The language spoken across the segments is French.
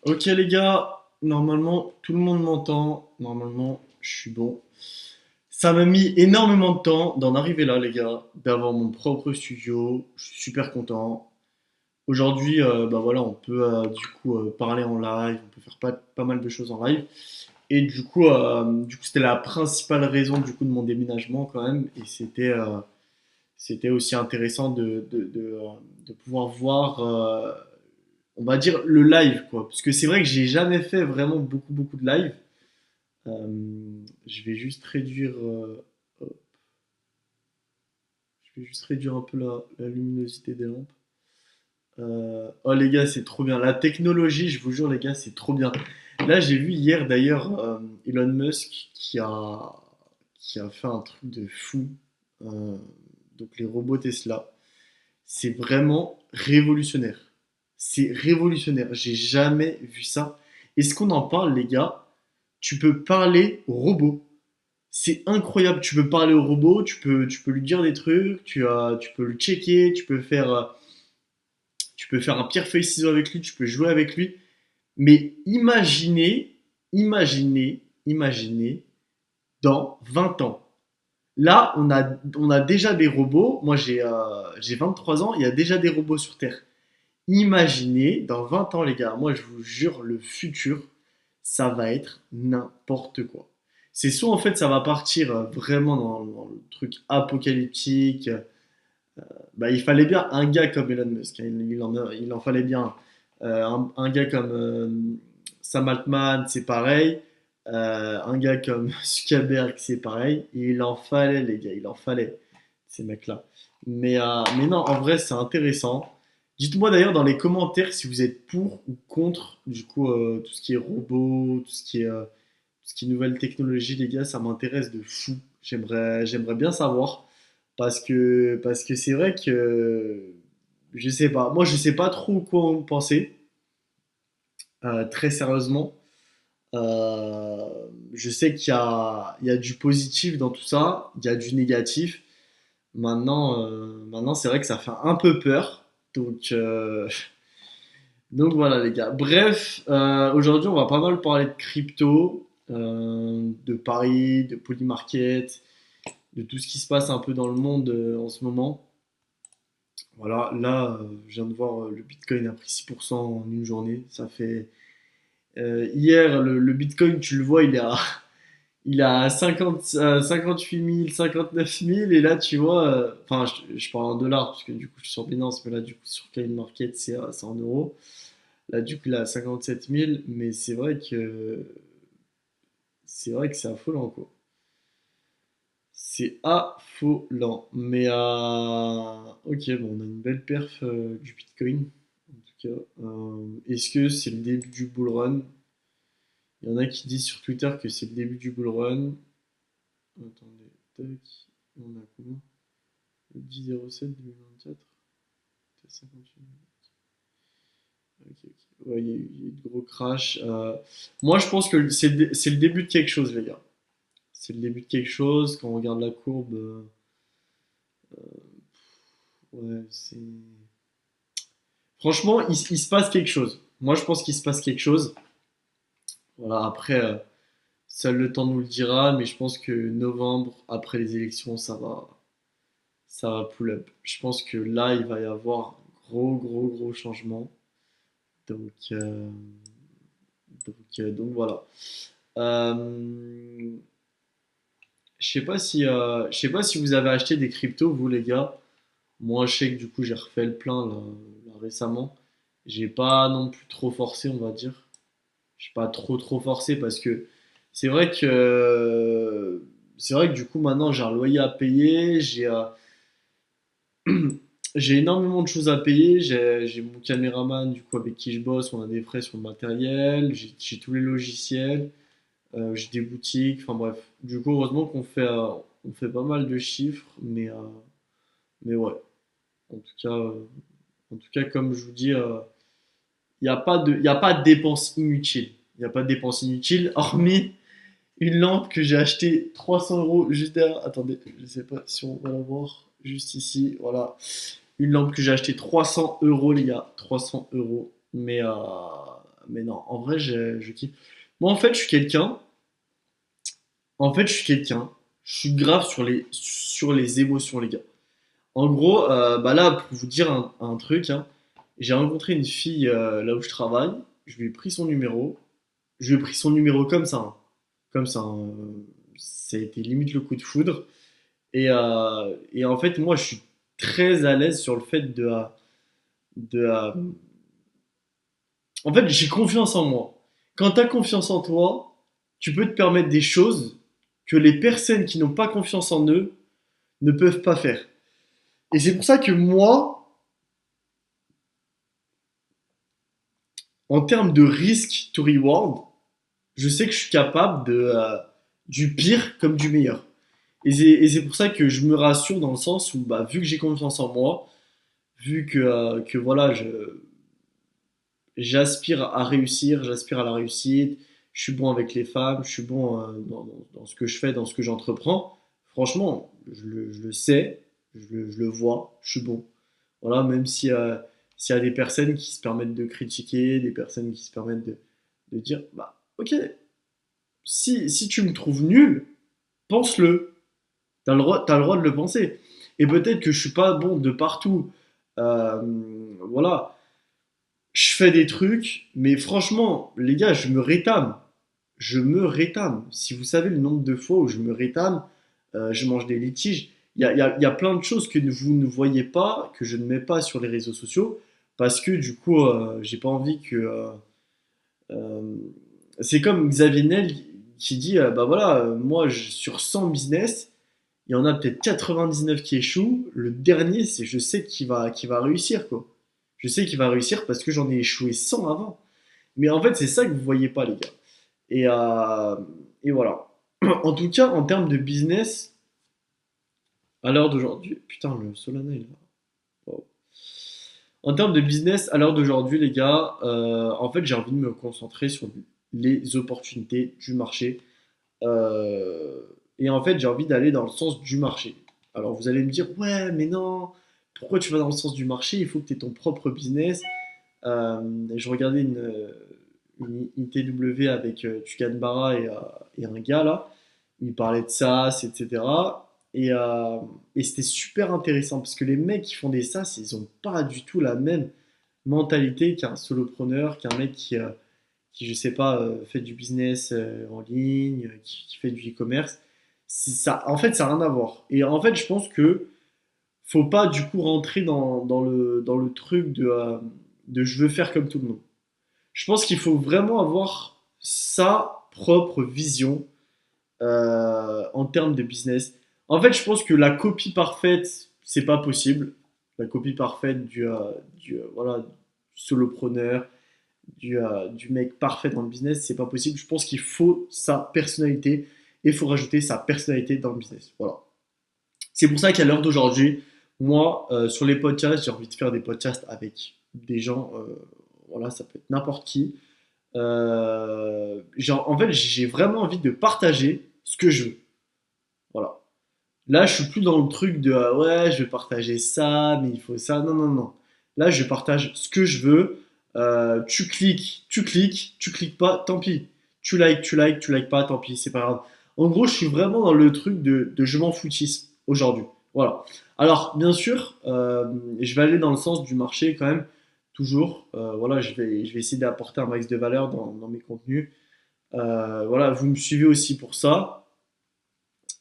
Ok les gars, normalement tout le monde m'entend, normalement je suis bon. Ça m'a mis énormément de temps d'en arriver là les gars, d'avoir mon propre studio, je suis super content. Aujourd'hui, bah voilà, on peut du coup parler en live, on peut faire pas mal de choses en live. Et du coup c'était la principale raison du coup de mon déménagement quand même, et c'était aussi intéressant de pouvoir voir, on va dire, le live, quoi. Parce que c'est vrai que j'ai jamais fait vraiment beaucoup de live. Je vais juste réduire, je vais juste réduire un peu la luminosité des lampes. Oh les gars, c'est trop bien. La technologie, je vous jure les gars, c'est trop bien. Là, j'ai vu hier d'ailleurs Elon Musk qui a fait un truc de fou. Euh, donc les robots Tesla. C'est vraiment révolutionnaire. C'est révolutionnaire. J'ai jamais vu ça. Est-ce qu'on en parle, les gars? Tu peux parler au robot. C'est incroyable. Tu peux parler au robot, tu peux lui dire des trucs, tu peux le checker, tu peux faire un pierre feuille ciseaux avec lui, tu peux jouer avec lui. Mais imaginez dans 20 ans. Là, on a déjà des robots. Moi, j'ai 23 ans, il y a déjà des robots sur Terre. Imaginez, dans 20 ans, les gars, moi je vous jure, le futur, ça va être n'importe quoi. C'est soit en fait ça va partir vraiment dans le truc apocalyptique. Bah, il fallait bien un gars comme Elon Musk, hein, il en fallait bien un gars comme Sam Altman, c'est pareil. Un gars comme Zuckerberg, c'est pareil. Il en fallait, les gars, il en fallait, ces mecs-là. Mais non, en vrai, c'est intéressant. Dites-moi d'ailleurs dans les commentaires si vous êtes pour ou contre, du coup, tout ce qui est robot, tout ce qui est nouvelle technologie, les gars, ça m'intéresse de fou. J'aimerais bien savoir. Parce que c'est vrai que je sais pas. Moi, je sais pas trop quoi en penser, très sérieusement. Euh, je sais qu'il y a du positif dans tout ça, il y a du négatif. Maintenant, c'est vrai que ça fait un peu peur. Donc voilà, les gars. Bref, aujourd'hui, on va pas mal parler de crypto, de paris, de polymarket, de tout ce qui se passe un peu dans le monde en ce moment. Voilà, là, je viens de voir le Bitcoin a pris 6% en une journée. Ça fait. Hier, le Bitcoin, tu le vois, il est à 58 000, 59 000. Et là, tu vois, enfin, je parle en dollars, parce que du coup, je suis sur Binance, mais là, du coup, sur CoinMarket, c'est en euros. Là, du coup, il est à 57 000. Mais c'est vrai que c'est affolant, quoi. C'est affolant. Mais ok, bon, on a une belle perf du Bitcoin. En tout cas, est-ce que c'est le début du bull run? Il y en a qui disent sur Twitter que c'est le début du bull run. Attendez, tac. On a combien? Le 10-07 2024. T'as 58. Ok, ok. Ouais, il y a eu de gros crash. Moi, je pense que c'est le début de quelque chose, les gars. C'est le début de quelque chose. Quand on regarde la courbe, ouais, c'est. Franchement, il se passe quelque chose. Moi, je pense qu'il se passe quelque chose. Voilà, après, seul le temps nous le dira, mais je pense que novembre, après les élections, ça va pull up. Je pense que là, il va y avoir un gros changement. Donc, donc voilà. Euh, je sais pas si vous avez acheté des cryptos, vous les gars. Moi, je sais que du coup, j'ai refait le plein là, récemment. J'ai pas non plus trop forcé, on va dire. J'ai pas trop forcé parce que c'est vrai que c'est vrai que du coup maintenant j'ai un loyer à payer, j'ai énormément de choses à payer, j'ai mon caméraman du coup avec qui je bosse, on a des frais sur le matériel, j'ai tous les logiciels, j'ai des boutiques, enfin bref. Du coup heureusement qu'on fait pas mal de chiffres, mais ouais. En tout cas, comme je vous dis, il y a pas de dépenses inutiles. Il n'y a pas de dépenses inutiles, hormis une lampe que j'ai achetée 300 euros juste derrière. Attendez, je sais pas si on va la voir juste ici. Voilà. Une lampe que j'ai achetée 300 euros, les gars. 300 euros. mais non, en vrai, je kiffe. Moi, en fait, je suis quelqu'un. En fait, je suis quelqu'un. Je suis grave sur les émotions, les gars. En gros, bah là, pour vous dire un truc, hein, j'ai rencontré une fille là où je travaille. Je lui ai pris son numéro. Je lui ai pris son numéro comme ça, hein. Comme ça, hein. Ça a été limite le coup de foudre. Et en fait, moi, je suis très à l'aise sur le fait de en fait, j'ai confiance en moi. Quand tu as confiance en toi, tu peux te permettre des choses que les personnes qui n'ont pas confiance en eux ne peuvent pas faire. Et c'est pour ça que moi, en termes de risque to reward, je sais que je suis capable du pire comme du meilleur. Et c'est pour ça que je me rassure dans le sens où, bah, vu que j'ai confiance en moi, vu que voilà, j'aspire à réussir, j'aspire à la réussite, je suis bon avec les femmes, je suis bon dans ce que je fais, dans ce que j'entreprends. Franchement, je le sais, je le vois, je suis bon. Voilà, même si, s'il y a des personnes qui se permettent de critiquer, des personnes qui se permettent de dire, bah, ok, si tu me trouves nul, pense-le. T'as le droit de le penser. Et peut-être que je suis pas bon de partout. Euh, voilà, je fais des trucs, mais franchement, les gars, je me rétame. Je me rétame. Si vous savez le nombre de fois où je me rétame, je mange des litiges. Il y a plein de choses que vous ne voyez pas, que je ne mets pas sur les réseaux sociaux, parce que du coup, j'ai pas envie que. Euh, c'est comme Xavier Niel qui dit bah voilà, moi, sur 100 business, il y en a peut-être 99 qui échouent. Le dernier, c'est je sais qu'il va réussir, quoi. Je sais qu'il va réussir parce que j'en ai échoué 100 avant. Mais en fait, c'est ça que vous voyez pas, les gars. Et voilà. En tout cas, en termes de business, à l'heure d'aujourd'hui, putain, le Solana est là. Wow. En termes de business, à l'heure d'aujourd'hui, les gars, en fait, j'ai envie de me concentrer sur les opportunités du marché. Euh, et en fait, j'ai envie d'aller dans le sens du marché. Alors, vous allez me dire, ouais, mais non, pourquoi tu vas dans le sens du marché? Il faut que tu aies ton propre business. Je regardais une ITW avec Tugan Barra et un gars là. Il parlait de SaaS, etc. Et c'était super intéressant parce que les mecs qui font des SaaS, ils ont pas du tout la même mentalité qu'un solopreneur, qu'un mec qui je sais pas, fait du business en ligne, qui fait du e-commerce. Ça, en fait, ça n'a rien à voir. Et en fait, je pense que faut pas du coup rentrer dans le truc de je veux faire comme tout le monde. Je pense qu'il faut vraiment avoir sa propre vision en termes de business. En fait, je pense que la copie parfaite, c'est pas possible. La copie parfaite voilà, du solopreneur, du mec parfait dans le business, c'est pas possible. Je pense qu'il faut sa personnalité et il faut rajouter sa personnalité dans le business. Voilà. C'est pour ça qu'à l'heure d'aujourd'hui, moi, sur les podcasts, j'ai envie de faire des podcasts avec des gens, voilà, ça peut être n'importe qui. En fait, j'ai vraiment envie de partager ce que je veux. Voilà. Là, je suis plus dans le truc de ouais, je vais partager ça, mais il faut ça. Non, non, non. Là, je partage ce que je veux. Tu cliques pas, tant pis. Tu likes pas, tant pis, c'est pas grave. En gros, je suis vraiment dans le truc de je m'en foutisme aujourd'hui. Voilà. Alors, bien sûr, je vais aller dans le sens du marché quand même, toujours. Voilà, je vais essayer d'apporter un max de valeur dans mes contenus. Voilà, vous me suivez aussi pour ça.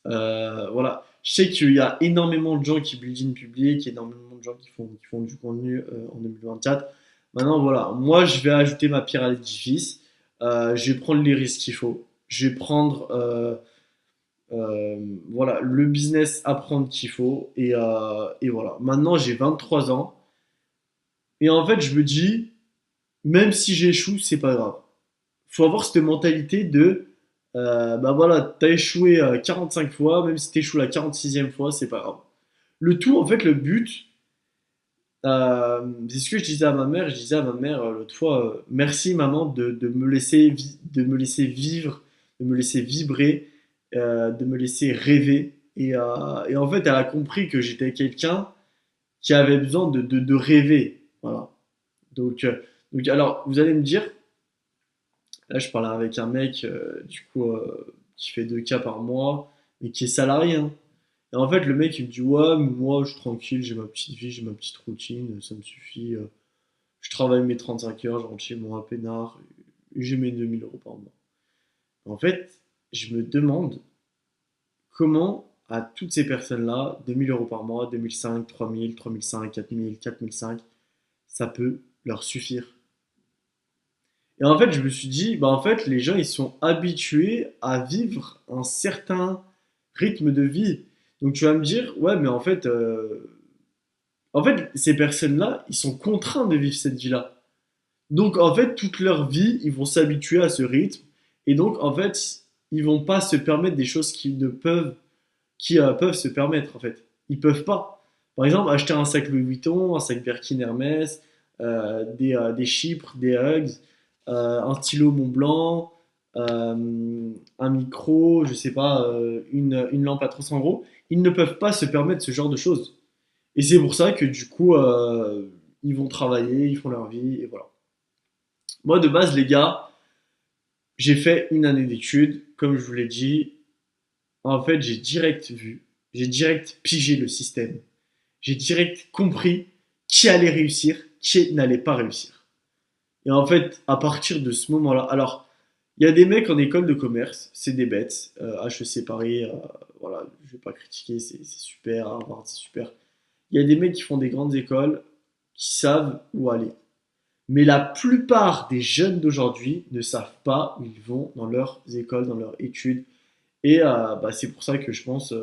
Voilà. Je sais qu'il y a énormément de gens qui building public, énormément de gens qui font du contenu en 2024. Maintenant, voilà, moi je vais ajouter ma pierre à l'édifice. Je vais prendre les risques qu'il faut. Je vais prendre voilà, le business à prendre qu'il faut. Et voilà. Maintenant, j'ai 23 ans. Et en fait, je me dis, même si j'échoue, c'est pas grave. Faut avoir cette mentalité de bah voilà, t'as échoué 45 fois, même si t'échoues la 46e fois, c'est pas grave. Le tout, en fait, le but, c'est ce que je disais à ma mère. Je disais à ma mère l'autre fois, merci maman de me laisser de me laisser vivre, de me laisser vibrer, de me laisser rêver. Et en fait, elle a compris que j'étais quelqu'un qui avait besoin de rêver. Voilà. Donc, alors, vous allez me dire, Là, je parlais avec un mec, du coup, qui fait 2K par mois, mais qui est salarié, hein. Et en fait, le mec, il me dit, ouais, mais moi, je suis tranquille, j'ai ma petite vie, j'ai ma petite routine, ça me suffit. Je travaille mes 35 heures, je rentre chez moi à peinard, et j'ai mes 2000 € par mois. En fait, je me demande comment, à toutes ces personnes-là, 2000 € par mois, 2005, 3000, 3005, 4000, 4005, ça peut leur suffire. Et en fait, je me suis dit, bah en fait, les gens, ils sont habitués à vivre un certain rythme de vie. Donc tu vas me dire, ouais, mais en fait, ces personnes-là, ils sont contraints de vivre cette vie-là. Donc en fait, toute leur vie, ils vont s'habituer à ce rythme. Et donc en fait, ils vont pas se permettre des choses qu'ils ne peuvent, qui peuvent se permettre en fait. Ils peuvent pas. Par exemple, acheter un sac Louis Vuitton, un sac Birkin Hermès, des Chypres, des Hugs, un stylo Montblanc, un micro, je sais pas, une lampe à 300 €. Ils ne peuvent pas se permettre ce genre de choses. Et c'est pour ça que du coup, ils vont travailler, ils font leur vie, et voilà. Moi, de base, les gars, j'ai fait une année d'études, comme je vous l'ai dit. En fait, j'ai direct vu, j'ai direct pigé le système. J'ai direct compris qui allait réussir, qui n'allait pas réussir. Et en fait, à partir de ce moment-là, alors, il y a des mecs en école de commerce, c'est des bêtes. HEC Paris, voilà, je vais pas critiquer, c'est super, Harvard, c'est super. Il y a des mecs qui font des grandes écoles, qui savent où aller. Mais la plupart des jeunes d'aujourd'hui ne savent pas où ils vont dans leurs écoles, dans leurs études. Et bah, c'est pour ça que je pense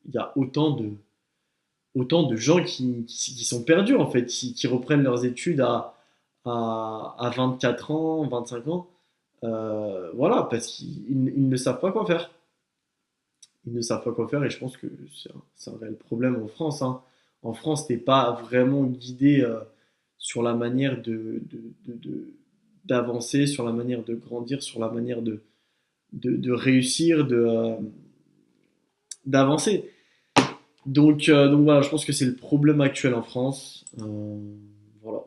il y a autant de gens qui sont perdus en fait, qui reprennent leurs études à 24 ans, 25 ans. Voilà, parce qu'ils ne savent pas quoi faire. Ils ne savent pas quoi faire et je pense que c'est un réel problème en France, hein. En France, t'es pas vraiment guidé sur la manière d'avancer, sur la manière de grandir, sur la manière de réussir, d'avancer. Donc voilà, je pense que c'est le problème actuel en France. Voilà.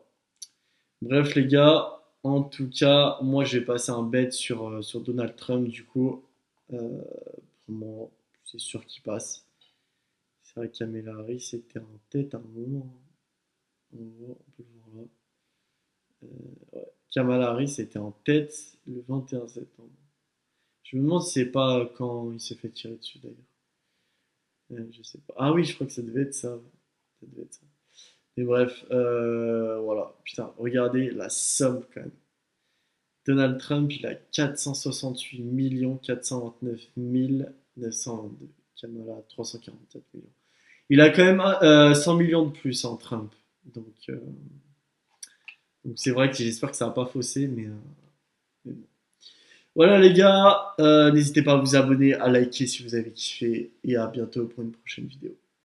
Bref, les gars, en tout cas, moi je vais passer un bet sur Donald Trump, du coup. Euh, pour moi, c'est sûr qu'il passe. C'est vrai que Kamala Harris était en tête à un moment, hein. On peut le voir là. Ouais. Kamala Harris était en tête le 21 septembre. Je me demande si c'est pas quand il s'est fait tirer dessus d'ailleurs. Je sais pas. Ah oui, je crois que ça devait être ça. Ça devait être ça. Mais bref, voilà. Putain, regardez la somme quand même. Donald Trump, il a 468 429 922. Kamala, 344 millions. Il a quand même 100 millions de plus en Trump. Donc, euh, donc c'est vrai que j'espère que ça va pas fausser, mais bon. Voilà les gars, n'hésitez pas à vous abonner, à liker si vous avez kiffé, et à bientôt pour une prochaine vidéo.